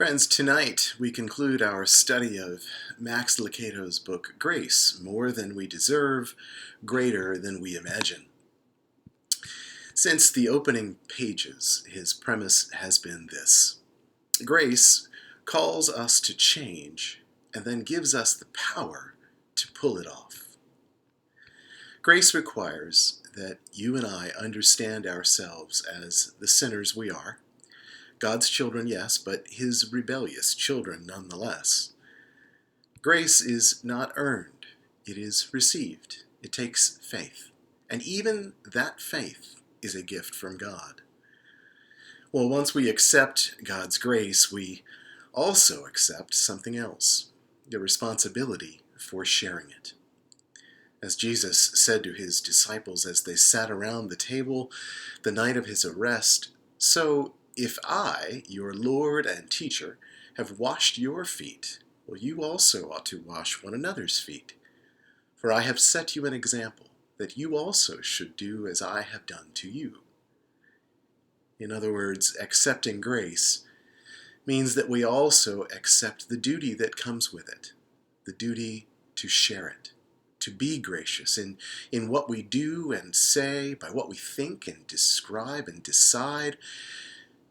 Friends, tonight we conclude our study of Max Lucado's book, Grace, More Than We Deserve, Greater Than We Imagine. Since the opening pages, his premise has been this: grace calls us to change and then gives us the power to pull it off. Grace requires that you and I understand ourselves as the sinners we are, God's children, yes, but his rebellious children nonetheless. Grace is not earned, it is received. It takes faith. And even that faith is a gift from God. Well, once we accept God's grace, we also accept something else, the responsibility for sharing it. As Jesus said to his disciples as they sat around the table the night of his arrest, "So if I, your Lord and teacher, have washed your feet, well, you also ought to wash one another's feet. For I have set you an example, that you also should do as I have done to you." In other words, accepting grace means that we also accept the duty that comes with it, the duty to share it, to be gracious in what we do and say, by what we think and describe and decide,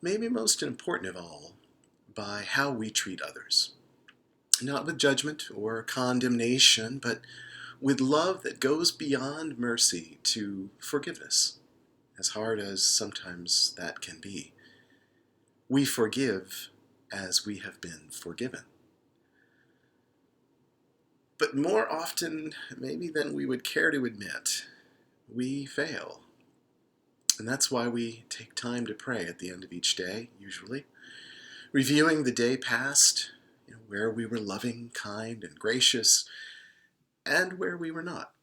maybe most important of all, by how we treat others. Not with judgment or condemnation, but with love that goes beyond mercy to forgiveness, as hard as sometimes that can be. We forgive as we have been forgiven. But more often, maybe than we would care to admit, we fail. And that's why we take time to pray at the end of each day, usually, reviewing the day past, where we were loving, kind, and gracious, and where we were not.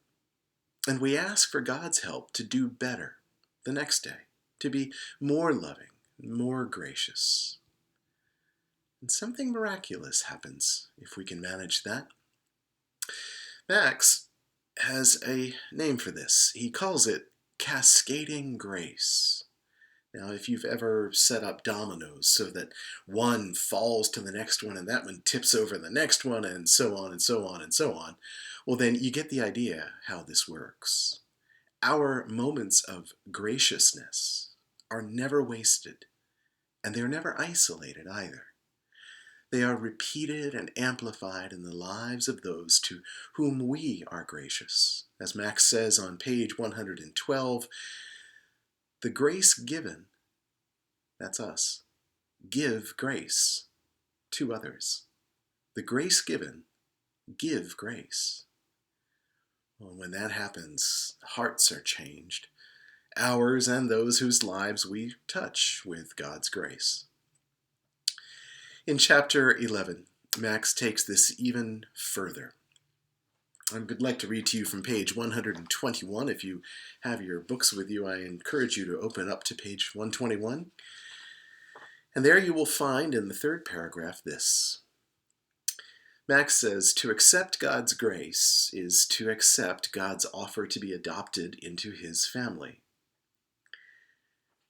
And we ask for God's help to do better the next day, to be more loving, more gracious. And something miraculous happens if we can manage that. Max has a name for this. He calls it cascading grace. Now, if you've ever set up dominoes so that one falls to the next one and that one tips over the next one and so on and so on and so on, well, then you get the idea how this works. Our moments of graciousness are never wasted, and they're never isolated either. They are repeated and amplified in the lives of those to whom we are gracious. As Max says on page 112, the grace given, that's us, give grace to others. The grace given, give grace. Well, when that happens, hearts are changed, ours and those whose lives we touch with God's grace. In chapter 11, Max takes this even further. I would like to read to you from page 121. If you have your books with you, I encourage you to open up to page 121. And there you will find in the third paragraph this. Max says, to accept God's grace is to accept God's offer to be adopted into his family.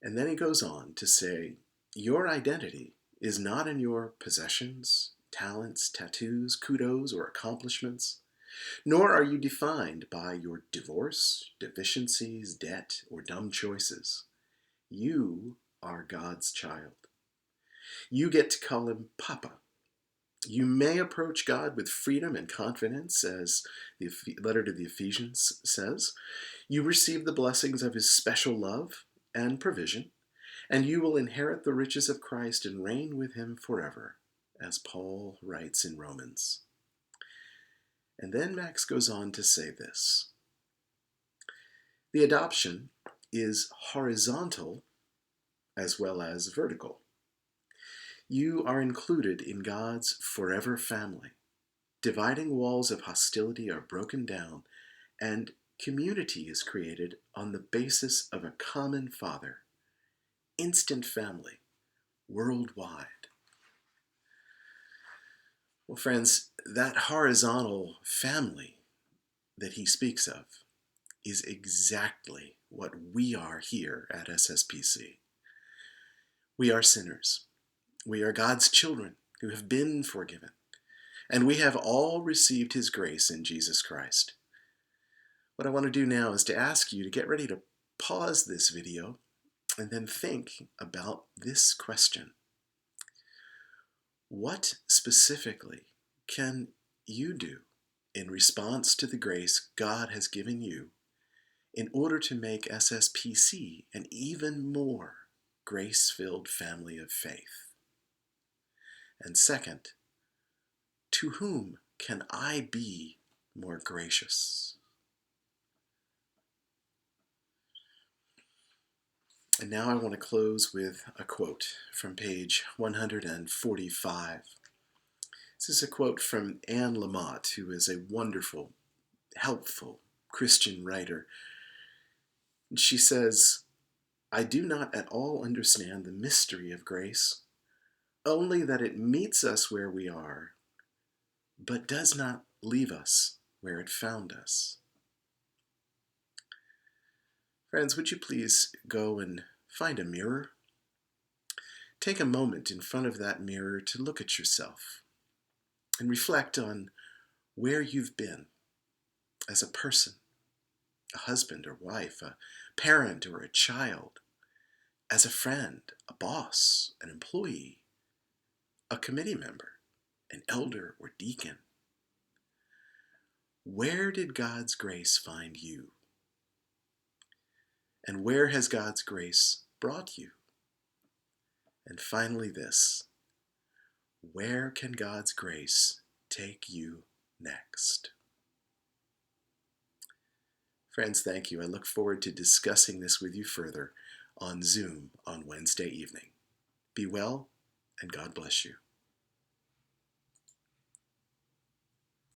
And then he goes on to say, your identity is not in your possessions, talents, tattoos, kudos, or accomplishments, nor are you defined by your divorce, deficiencies, debt, or dumb choices. You are God's child. You get to call him Papa. You may approach God with freedom and confidence, as the letter to the Ephesians says. You receive the blessings of his special love and provision, and you will inherit the riches of Christ and reign with him forever, as Paul writes in Romans. And then Max goes on to say this. The adoption is horizontal as well as vertical. You are included in God's forever family. Dividing walls of hostility are broken down, and community is created on the basis of a common Father. Instant family, worldwide. Well, friends, that horizontal family that he speaks of is exactly what we are here at SSPC. We are sinners. We are God's children, who have been forgiven, and we have all received his grace in Jesus Christ. What I want to do now is to ask you to get ready to pause this video and then think about this question. What specifically can you do in response to the grace God has given you in order to make SSPC an even more grace-filled family of faith? And second, to whom can I be more gracious? And now I want to close with a quote from page 145. This is a quote from Anne Lamott, who is a wonderful, helpful Christian writer. And she says, "I do not at all understand the mystery of grace, only that it meets us where we are, but does not leave us where it found us." Friends, would you please go and find a mirror? Take a moment in front of that mirror to look at yourself and reflect on where you've been as a person, a husband or wife, a parent or a child, as a friend, a boss, an employee, a committee member, an elder or deacon. Where did God's grace find you? And where has God's grace brought you? And finally this, where can God's grace take you next? Friends, thank you. I look forward to discussing this with you further on Zoom on Wednesday evening. Be well, and God bless you.